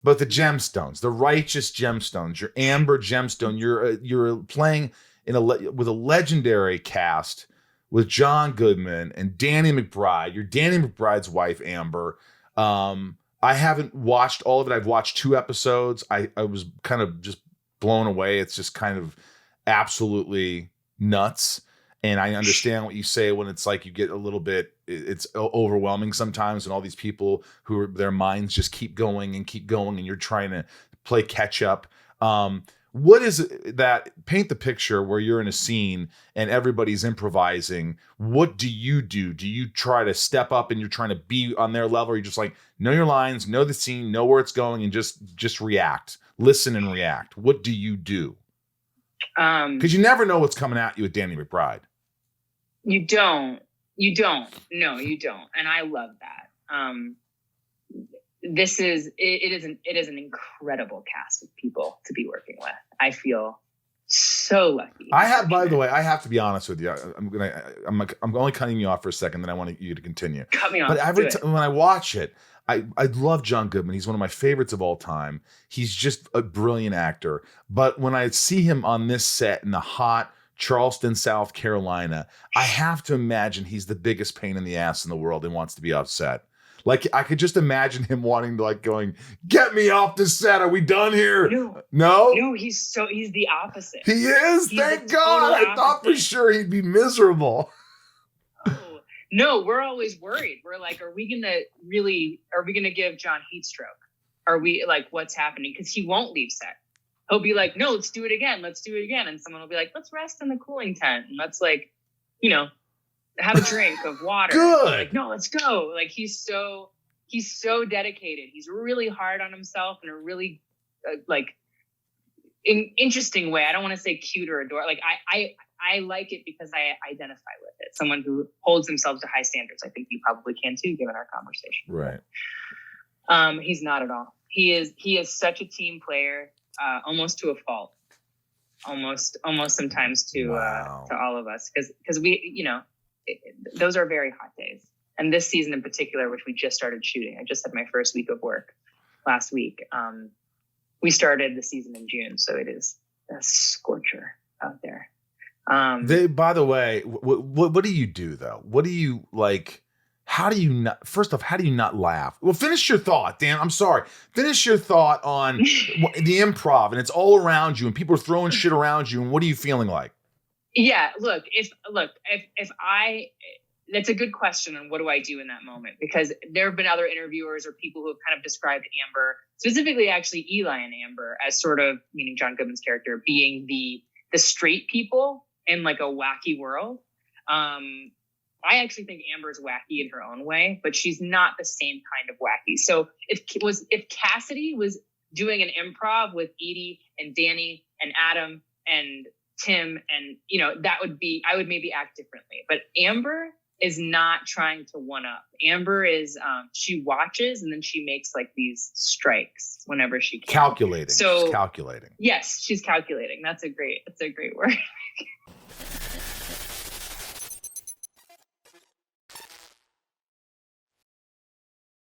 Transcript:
But the gemstones, the righteous gemstones, your amber gemstone, you're playing with a legendary cast with John Goodman and Danny McBride. You're Danny McBride's wife, Amber. I haven't watched all of it. I've watched 2 episodes. I was kind of just blown away. It's just kind of absolutely nuts. And I understand what you say when it's like you get a little bit, it's overwhelming sometimes, and all these people who their minds just keep going, and you're trying to play catch up. What is it that, paint the picture where you're in a scene and everybody's improvising? What do you do? Do you try to step up and you're trying to be on their level? Or you just like, know your lines, know the scene, know where it's going, and just react, listen and react? What do you do? Because you never know what's coming at you with Danny McBride. You don't. No, you don't. And I love that. It is an incredible cast of people to be working with. I feel so lucky. By the way, I have to be honest with you. I'm only cutting you off for a second, then I want you to continue. Cut me off. But every time when I watch it, I love John Goodman. He's one of my favorites of all time. He's just a brilliant actor. But when I see him on this set in the hot Charleston, South Carolina, I have to imagine he's the biggest pain in the ass in the world and wants to be upset. Like, I could just imagine him wanting to, like, going, get me off the set. Are we done here? No, he's the opposite. He is. Thank God. I thought for sure he'd be miserable. Oh, no, we're always worried. We're like, are we going to give John heat stroke? Are we like, what's happening? Because he won't leave set. He'll be like, no, let's do it again. And someone will be like, let's rest in the cooling tent. And let's, like, have a drink of water. Good. Like, no, let's go. Like, he's so dedicated. He's really hard on himself in a really interesting way. I don't want to say cute or adorable. Like, I like it because I identify with it. Someone who holds themselves to high standards. I think you probably can too, given our conversation. Right. He's not at all. He is such a team player. Almost to a fault, almost sometimes to all of us, because we, those are very hot days. And this season in particular, which we just started shooting, I just had my first week of work last week. We started the season in June, so it is a scorcher out there. By the way, what do you do though? What do you like? How do you not, first off, how do you not laugh? Well, finish your thought, Dan. I'm sorry. Finish your thought on the improv, and it's all around you, and people are throwing shit around you. And what are you feeling like? Yeah, if that's a good question. And what do I do in that moment? Because there have been other interviewers or people who have kind of described Amber, specifically actually Eli and Amber, as sort of, meaning John Goodman's character, being the straight people in like a wacky world. I actually think Amber's wacky in her own way, but she's not the same kind of wacky. So if Cassidy was doing an improv with Edie and Danny and Adam and Tim, and I would maybe act differently. But Amber is not trying to one up. Amber is she watches and then she makes like these strikes whenever she can. Calculating. So she's calculating. Yes, she's calculating. That's a great word.